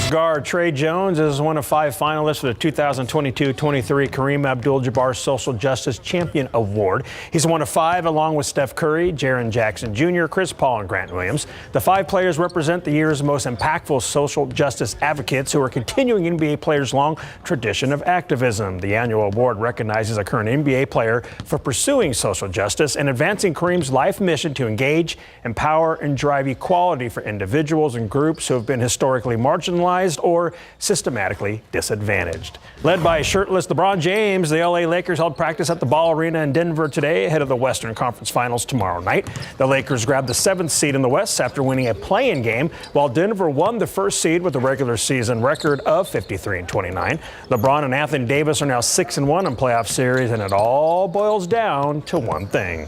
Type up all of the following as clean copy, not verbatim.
Lakers guard Trey Jones is one of 5 finalists for the 2022-23 Kareem Abdul-Jabbar Social Justice Champion Award. He's one of 5 along with Steph Curry, Jaren Jackson Jr., Chris Paul, and Grant Williams. The 5 players represent the year's most impactful social justice advocates who are continuing NBA players' long tradition of activism. The annual award recognizes a current NBA player for pursuing social justice and advancing Kareem's life mission to engage, empower, and drive equality for individuals and groups who have been historically marginalized or systematically disadvantaged. Led by shirtless LeBron James, the LA Lakers held practice at the Ball Arena in Denver today ahead of the Western Conference Finals tomorrow night. The Lakers grabbed the 7th seed in the West after winning a play-in game, while Denver won the 1st seed with a regular season record of 53-29. LeBron and Anthony Davis are now 6-1 in playoff series, and it all boils down to one thing.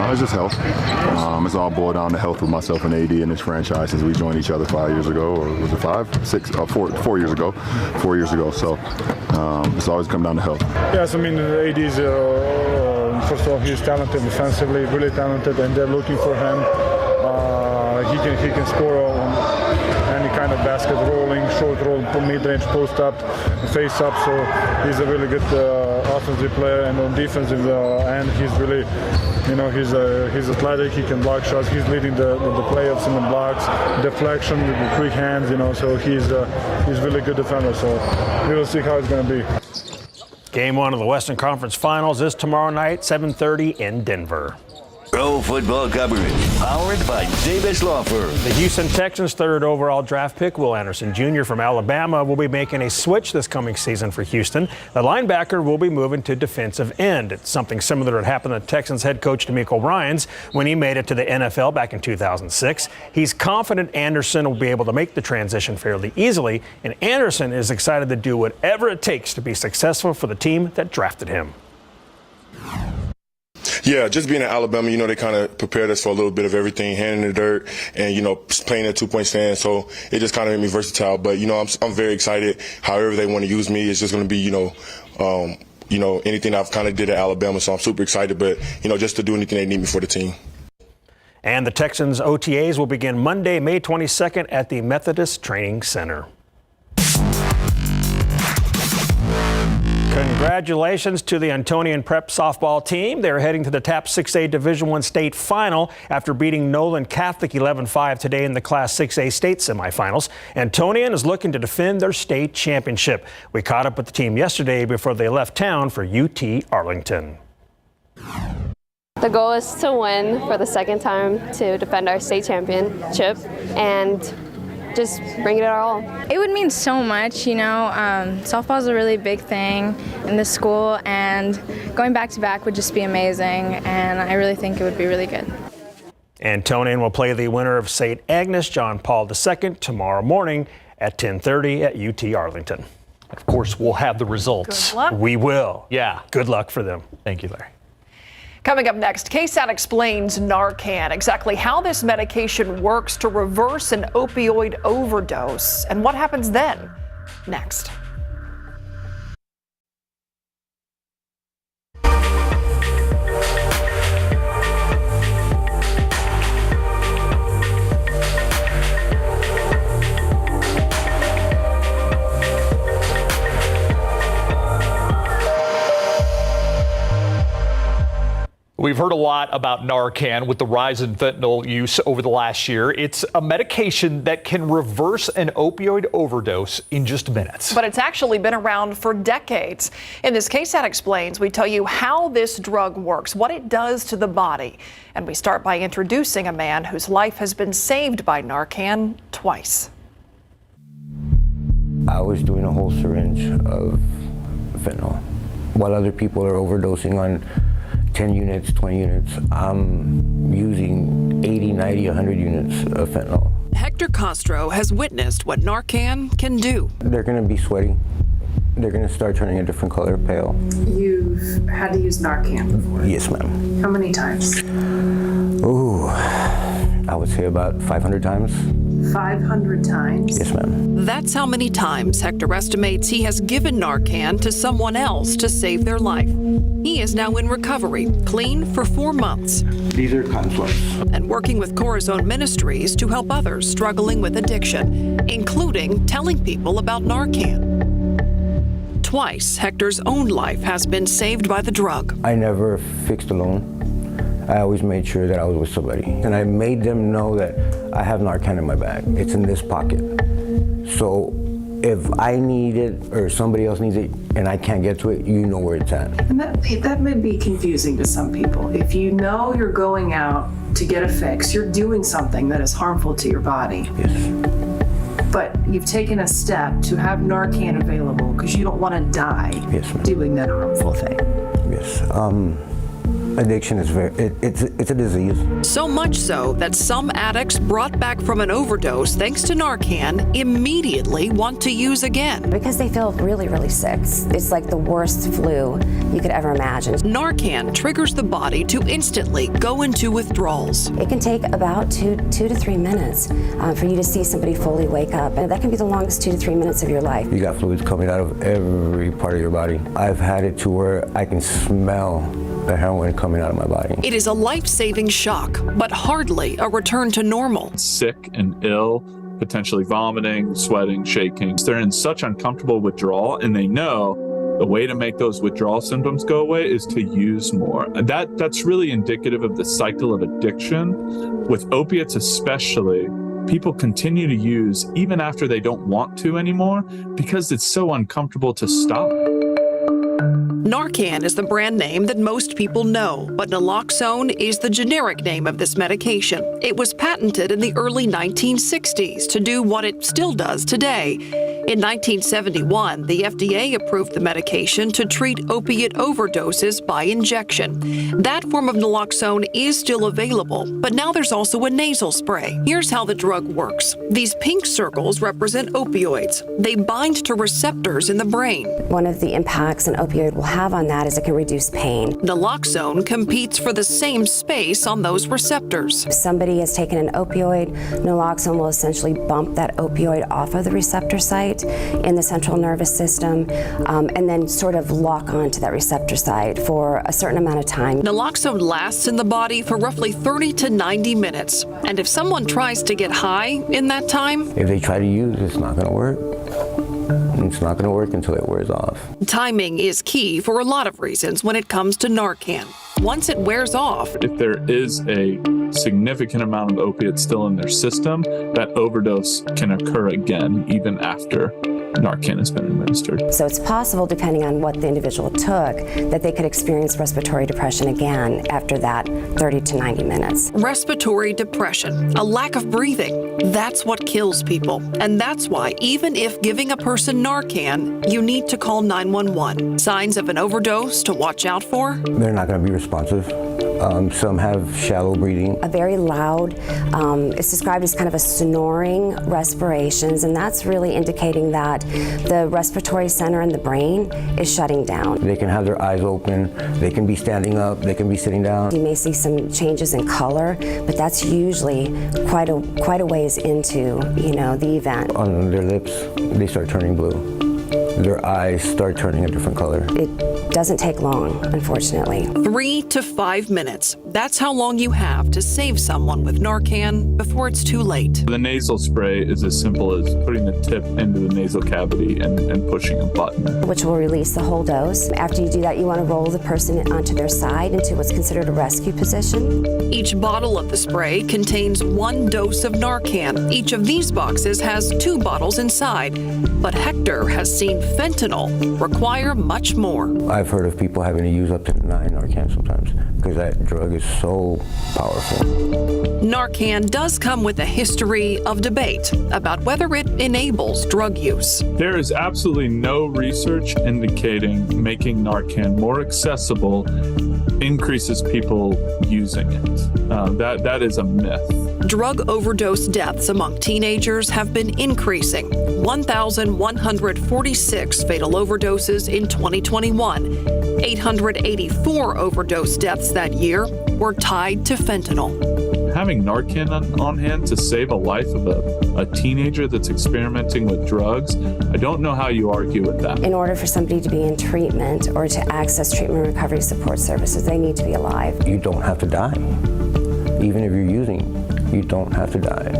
It's just health. It's all boiled down to health with myself and AD and this franchise since we joined each other 5 years ago, or was it 5, 6, 4 years ago? 4 years ago. So it's always come down to health. Yes, I mean AD is first of all he's talented defensively, really talented, and they're looking for him. He can score on any kind of basket, rolling, short roll, mid-range, post-up, face-up. So he's a really good offensive player, and on defensive end, he's really, he's athletic. He can block shots. He's leading the playoffs in the blocks, deflection with the quick hands. So he's really good defender. So we will see how it's going to be. Game 1 of the Western Conference Finals is tomorrow night, 7:30 in Denver. Pro football coverage, powered by Davis Law Firm. The Houston Texans' 3rd overall draft pick, Will Anderson Jr. from Alabama, will be making a switch this coming season for Houston. The linebacker will be moving to defensive end. It's something similar that happened to Texans head coach DeMeco Ryans when he made it to the NFL back in 2006. He's confident Anderson will be able to make the transition fairly easily, and Anderson is excited to do whatever it takes to be successful for the team that drafted him. Yeah, just being in Alabama, they kind of prepared us for a little bit of everything, hand in the dirt, and, playing a 2-point stand. So it just kind of made me versatile. But, I'm very excited. However they want to use me, it's just going to be, anything I've kind of did at Alabama. So I'm super excited. But, just to do anything they need me for the team. And the Texans' OTAs will begin Monday, May 22nd at the Methodist Training Center. Congratulations to the Antonian Prep softball team. They're heading to the TAP 6A Division I state final after beating Nolan Catholic 11-5 today in the Class 6A state semifinals. Antonian is looking to defend their state championship. We caught up with the team yesterday before they left town for UT Arlington. The goal is to win for the 2nd time, to defend our state championship, and just bring it all. It would mean so much, softball is a really big thing in this school, and going back-to-back would just be amazing, and I really think it would be really good. Antonian will play the winner of St. Agnes John Paul II tomorrow morning at 10:30 at UT Arlington. Of course, we'll have the results. Good luck. We will. Yeah. Good luck for them. Thank you, Larry. Coming up next, KSAT explains Narcan, exactly how this medication works to reverse an opioid overdose, and what happens then. Next. We've heard a lot about Narcan with the rise in fentanyl use over the last year. It's a medication that can reverse an opioid overdose in just minutes. But it's actually been around for decades. In this KSAT Explains, we tell you how this drug works, what it does to the body. And we start by introducing a man whose life has been saved by Narcan twice. I was doing a whole syringe of fentanyl while other people are overdosing on 10 units, 20 units. I'm using 80, 90, 100 units of fentanyl. Hector Castro has witnessed what Narcan can do. They're going to be sweaty. They're going to start turning a different color, pale. You've had to use Narcan before? Yes, ma'am. How many times? Ooh, I would say about 500 times. 500 times? Yes, ma'am. That's how many times Hector estimates he has given Narcan to someone else to save their life. He is now in recovery, clean for 4 months. These are cotton swabs. And working with Corazon Ministries to help others struggling with addiction, including telling people about Narcan. Twice, Hector's own life has been saved by the drug. I never fixed alone. I always made sure that I was with somebody. And I made them know that I have Narcan in my bag. It's in this pocket. So if I need it or somebody else needs it and I can't get to it, you know where it's at. And that may be confusing to some people. If you know you're going out to get a fix, you're doing something that is harmful to your body. Yes. But you've taken a step to have Narcan available because you don't want to die doing that harmful thing. Yes. Addiction is it's a disease. So much so that some addicts brought back from an overdose thanks to Narcan immediately want to use again. Because they feel really, really sick. It's like the worst flu you could ever imagine. Narcan triggers the body to instantly go into withdrawals. It can take about 2 to 3 minutes for you to see somebody fully wake up. And that can be the longest 2 to 3 minutes of your life. You got fluids coming out of every part of your body. I've had it to where I can smell the heroin coming out of my body. It is a life-saving shock, but hardly a return to normal. Sick and ill, potentially vomiting, sweating, shaking. They're in such uncomfortable withdrawal, and they know the way to make those withdrawal symptoms go away is to use more. That's really indicative of the cycle of addiction. With opiates especially, people continue to use even after they don't want to anymore because it's so uncomfortable to stop. Narcan is the brand name that most people know, but naloxone is the generic name of this medication. It was patented in the early 1960s to do what it still does today. In 1971, the FDA approved the medication to treat opiate overdoses by injection. That form of naloxone is still available, but now there's also a nasal spray. Here's how the drug works. These pink circles represent opioids. They bind to receptors in the brain. One of the impacts an opioid will have on that is it can reduce pain. Naloxone competes for the same space on those receptors. If somebody has taken an opioid, naloxone will essentially bump that opioid off of the receptor site in the central nervous system and then sort of lock onto that receptor site for a certain amount of time. Naloxone lasts in the body for roughly 30 to 90 minutes. And if someone tries to get high in that time, if they try to use it, it's not going to work. It's not going to work until it wears off. Timing is key for a lot of reasons when it comes to Narcan. Once it wears off, if there is a significant amount of opiates still in their system, that overdose can occur again even after Narcan has been administered. So it's possible, depending on what the individual took, that they could experience respiratory depression again after that 30 to 90 minutes. Respiratory depression, a lack of breathing, that's what kills people. And that's why even if giving a person Narcan, you need to call 911. Signs of an overdose to watch out for? They're not going to be responsive. Some have shallow breathing. A very loud, it's described as kind of a snoring respirations, and that's really indicating that the respiratory center in the brain is shutting down. They can have their eyes open, they can be standing up, they can be sitting down. You may see some changes in color, but that's usually quite a ways into, the event. On their lips, they start turning blue. Their eyes start turning a different color. It doesn't take long, unfortunately. 3 to 5 minutes. That's how long you have to save someone with Narcan before it's too late. The nasal spray is as simple as putting the tip into the nasal cavity and pushing a button, which will release the whole dose. After you do that, you want to roll the person onto their side into what's considered a rescue position. Each bottle of the spray contains 1 dose of Narcan. Each of these boxes has 2 bottles inside. But Hector has seen fentanyl require much more. I've heard of people having to use up to 9 Narcan sometimes because that drug is so powerful. Narcan does come with a history of debate about whether it enables drug use. There is absolutely no research indicating making Narcan more accessible increases people using it. That is a myth. Drug overdose deaths among teenagers have been increasing. 1,146 fatal overdoses in 2021. 884 overdose deaths that year were tied to fentanyl. having Narcan on hand to save a life of a teenager that's experimenting with drugs, I don't know how you argue with that. In order for somebody to be in treatment or to access treatment recovery support services, they need to be alive. You don't have to die. Even if you're using, you don't have to die.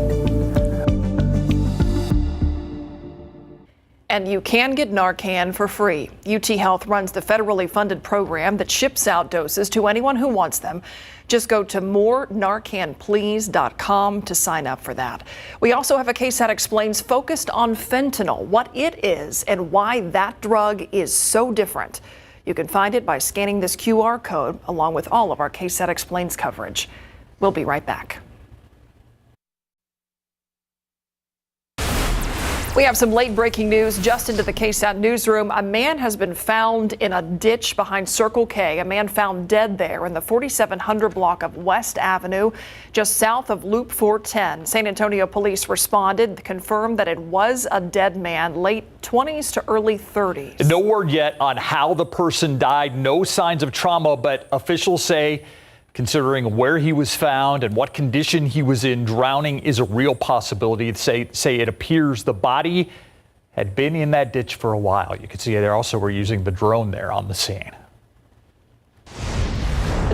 And you can get Narcan for free. UT Health runs the federally funded program that ships out doses to anyone who wants them. Just go to morenarcanplease.com to sign up for that. We also have a KSAT Explains focused on fentanyl, what it is and why that drug is so different. You can find it by scanning this QR code along with all of our KSAT Explains coverage. We'll be right back. We have some late breaking news just into the KSAT newsroom. A man has been found in a ditch behind Circle K. A man found dead there in the 4700 block of West Avenue, just south of Loop 410. San Antonio police responded, confirmed that it was a dead man, late 20s to early 30s. No word yet on how the person died. No signs of trauma, but officials say, considering where he was found and what condition he was in, drowning is a real possibility. Say it appears the body had been in that ditch for a while. You can see they also were using the drone there on the scene.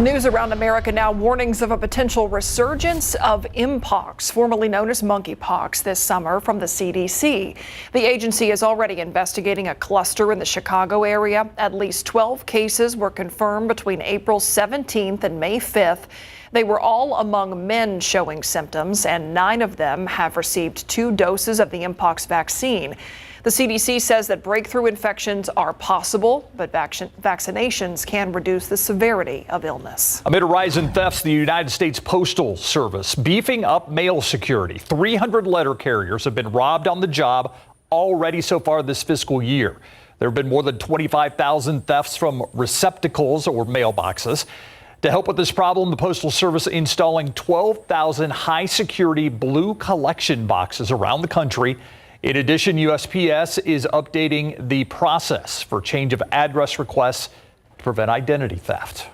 News around America now, warnings of a potential resurgence of mpox, formerly known as monkeypox, this summer from the CDC. The agency is already investigating a cluster in the Chicago area. At least 12 cases were confirmed between April 17th and May 5th. They were all among men showing symptoms, and 9 of them have received 2 doses of the mpox vaccine. The CDC says that breakthrough infections are possible, but vaccinations can reduce the severity of illness. Amid a rise in thefts, the United States Postal Service beefing up mail security. 300 letter carriers have been robbed on the job already so far this fiscal year. There have been more than 25,000 thefts from receptacles or mailboxes. To help with this problem, the Postal Service installing 12,000 high security blue collection boxes around the country. In addition, USPS is updating the process for change of address requests to prevent identity theft.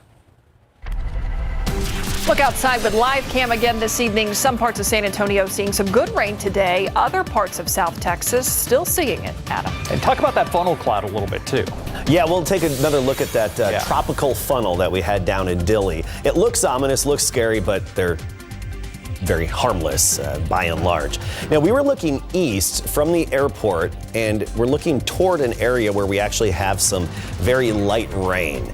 Look outside with live cam again this evening. Some parts of San Antonio seeing some good rain today. Other parts of South Texas still seeing it. Adam. And talk about that funnel cloud a little bit, too. Yeah, we'll take another look at that tropical funnel that we had down in Dilley. It looks ominous, looks scary, but they're very harmless by and large. Now, we were looking east from the airport, and we're looking toward an area where we actually have some very light rain.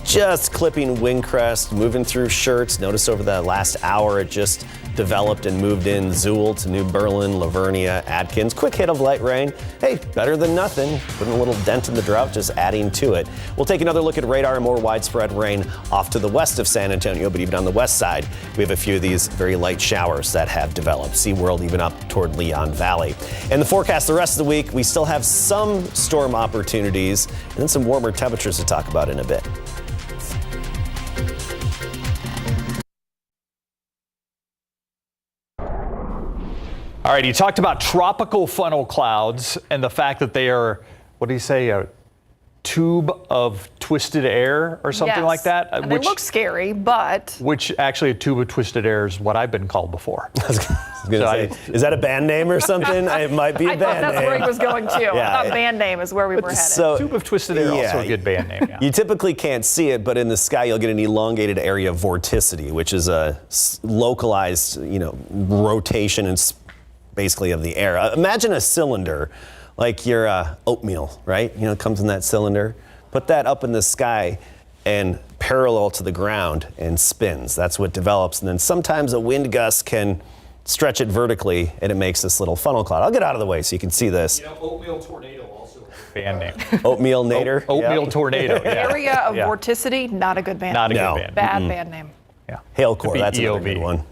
Just clipping wind crest, moving through Shirts. Notice over the last hour it just developed and moved in Zool to New Berlin, Lavernia, Atkins. Quick hit of light rain. Hey, better than nothing. Putting a little dent in the drought, just adding to it. We'll take another look at radar and more widespread rain off to the west of San Antonio, but even on the west side, we have a few of these very light showers that have developed. SeaWorld even up toward Leon Valley. And the forecast the rest of the week, we still have some storm opportunities and then some warmer temperatures to talk about in a bit. All right, you talked about tropical funnel clouds and the fact that they are, what do you say, a tube of twisted air or something like that? And they look scary, but... Which actually a tube of twisted air is what I've been called before. I was going to say, is that a band name or something? It might be a band name. I thought that's where he was going to. I thought band name is where we were headed. So, tube of twisted air, also a good band name. Yeah. You typically can't see it, but in the sky you'll get an elongated area of vorticity, which is a localized, rotation and basically of the air. Imagine a cylinder, like your oatmeal, right? It comes in that cylinder. Put that up in the sky and parallel to the ground and spins. That's what develops. And then sometimes a wind gust can stretch it vertically and it makes this little funnel cloud. I'll get out of the way so you can see this. Oatmeal tornado also a band name. Oatmeal nader? Oatmeal tornado, yeah. Area of vorticity, not a good band name. Not a good band. Bad band name. Yeah. Hail core, that's another good one.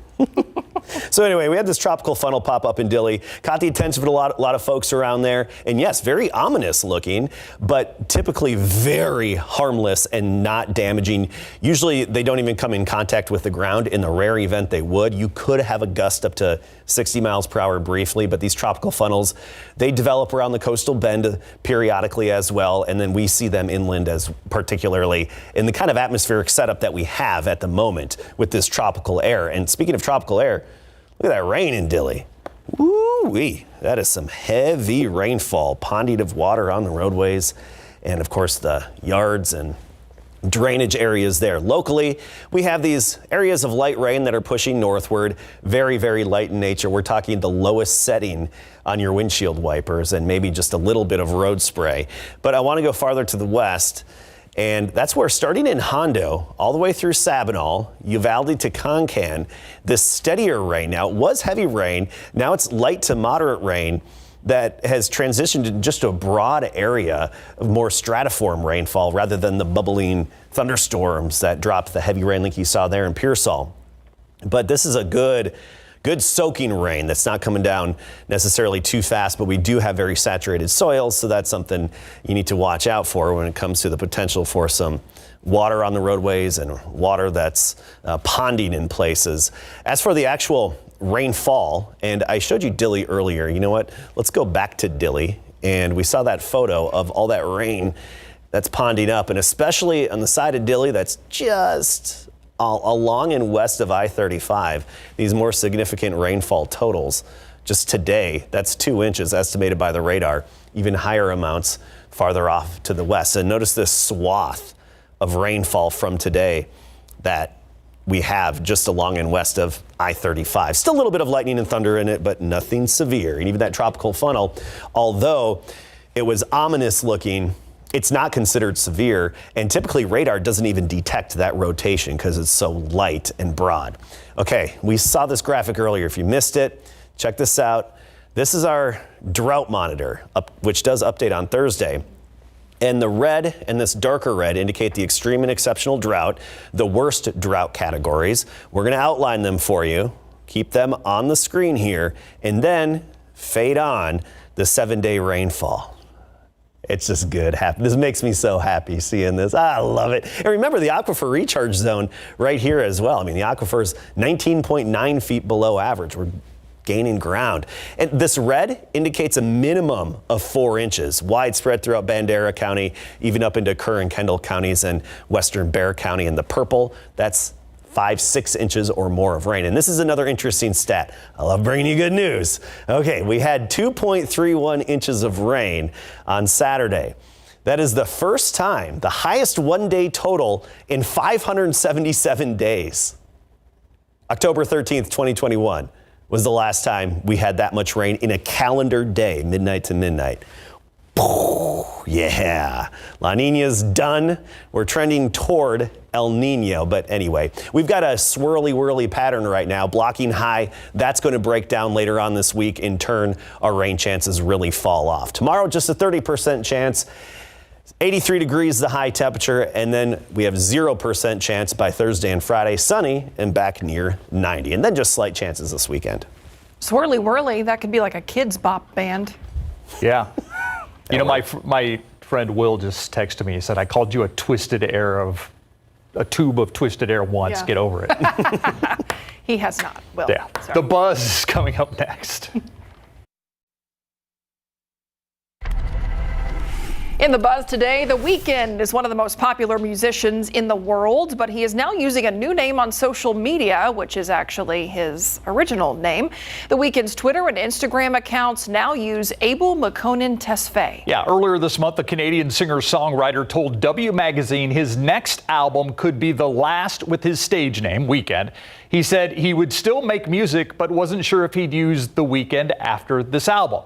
So anyway, we had this tropical funnel pop up in Dilley. Caught the attention of a lot of folks around there. And yes, very ominous looking, but typically very harmless and not damaging. Usually they don't even come in contact with the ground. In the rare event they would, you could have a gust up to 60 miles per hour briefly, but these tropical funnels, they develop around the coastal bend periodically as well. And then we see them inland as particularly in the kind of atmospheric setup that we have at the moment with this tropical air. And speaking of tropical air, look at that rain in Dilley. Woo-wee, that is some heavy rainfall, ponding of water on the roadways, and of course the yards and drainage areas there. Locally, we have these areas of light rain that are pushing northward, very, very light in nature. We're talking the lowest setting on your windshield wipers and maybe just a little bit of road spray. But I want to go farther to the west. And that's where, starting in Hondo, all the way through Sabinal, Uvalde to Concan, this steadier rain. Now, it was heavy rain. Now it's light to moderate rain that has transitioned into just a broad area of more stratiform rainfall rather than the bubbling thunderstorms that dropped the heavy rain like you saw there in Pearsall. But this is a good soaking rain that's not coming down necessarily too fast, but we do have very saturated soils, so that's something you need to watch out for when it comes to the potential for some water on the roadways and water that's ponding in places. As for the actual rainfall, and I showed you Dilley earlier, you know what? Let's go back to Dilley, and we saw that photo of all that rain that's ponding up, and especially on the side of Dilley that's just along and west of I-35, these more significant rainfall totals. Just today, that's 2 inches estimated by the radar, even higher amounts farther off to the west. And notice this swath of rainfall from today that we have just along and west of I-35. Still a little bit of lightning and thunder in it, but nothing severe. And even that tropical funnel, although it was ominous looking, it's not considered severe, and typically radar doesn't even detect that rotation because it's so light and broad. Okay, we saw this graphic earlier. If you missed it, check this out. This is our drought monitor, which does update on Thursday. And the red and this darker red indicate the extreme and exceptional drought, the worst drought categories. We're going to outline them for you, keep them on the screen here, and then fade on the 7-day rainfall. It's just good. This makes me so happy seeing this. I love it. And remember the aquifer recharge zone right here as well. I mean, the aquifer is 19.9 feet below average. We're gaining ground. And this red indicates a minimum of 4 inches, widespread throughout Bandera County, even up into Kerr and Kendall counties and western Bexar County. And the purple, that's 5-6 inches or more of rain. And this is another interesting stat. I love bringing you good news. Okay, we had 2.31 inches of rain on Saturday. That is the first time, the highest one-day total in 577 days. October 13th, 2021 was the last time we had that much rain in a calendar day, midnight to midnight. Yeah, La Nina's done. We're trending toward El Nino, but anyway, we've got a swirly-whirly pattern right now, blocking high. That's going to break down later on this week. In turn, our rain chances really fall off. Tomorrow, just a 30% chance. 83 degrees the high temperature, and then we have 0% chance by Thursday and Friday, sunny and back near 90, and then just slight chances this weekend. Swirly whirly, that could be like a kids bop band. Yeah. You know, my friend Will just texted me. He said, I called you a tube of twisted air once. Yeah. Get over it. He has not, Will. Yeah. Sorry. The Buzz is coming up next. In the Buzz today, The Weeknd is one of the most popular musicians in the world, but he is now using a new name on social media, which is actually his original name. The Weeknd's Twitter and Instagram accounts now use Abel Makonnen Tesfaye. Yeah, earlier this month, the Canadian singer-songwriter told W Magazine his next album could be the last with his stage name, Weeknd. He said he would still make music, but wasn't sure if he'd use The Weeknd after this album.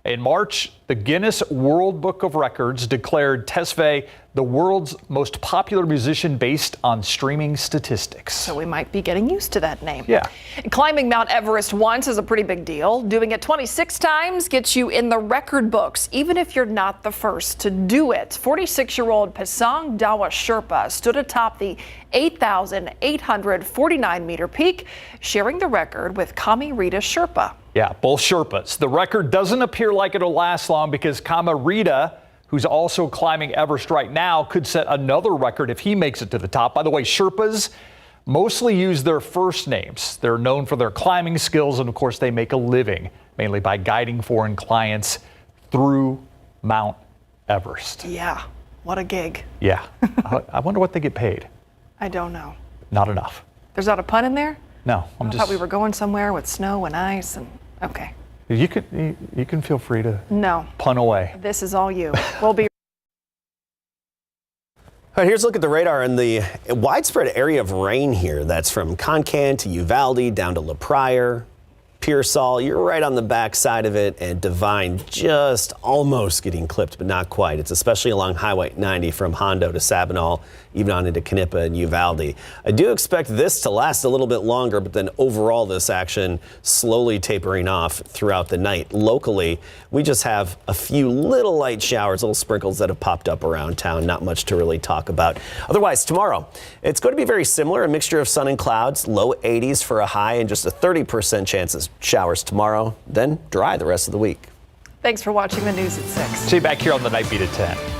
In March, the Guinness World Book of Records declared Tesfaye the world's most popular musician based on streaming statistics. So we might be getting used to that name. Yeah. Climbing Mount Everest once is a pretty big deal. Doing it 26 times gets you in the record books, even if you're not the first to do it. 46-year-old Pasang Dawa Sherpa stood atop the 8,849-meter peak, sharing the record with Kami Rita Sherpa. Yeah, both Sherpas. The record doesn't appear like it'll last long because Kama Rita, who's also climbing Everest right now, could set another record if he makes it to the top. By the way, Sherpas mostly use their first names. They're known for their climbing skills, and of course, they make a living mainly by guiding foreign clients through Mount Everest. Yeah, what a gig. Yeah, I wonder what they get paid. I don't know. Not enough. There's not a pun in there? No, I thought we were going somewhere with snow and ice and okay. You can feel free to pun away. This is all you. We'll be. All right, here's a look at the radar and the widespread area of rain here. That's from Concan to Uvalde down to La Pryor, Pearsall. You're right on the back side of it, and Devine just almost getting clipped, but not quite. It's especially along Highway 90 from Hondo to Sabinal, even on into Knippa and Uvalde. I do expect this to last a little bit longer, but then overall this action slowly tapering off throughout the night. Locally, we just have a few little light showers, little sprinkles that have popped up around town. Not much to really talk about. Otherwise, tomorrow, it's going to be very similar, a mixture of sun and clouds, low 80s for a high and just a 30% chance of showers tomorrow, then dry the rest of the week. Thanks for watching the news at 6. See you back here on the Night Beat at 10.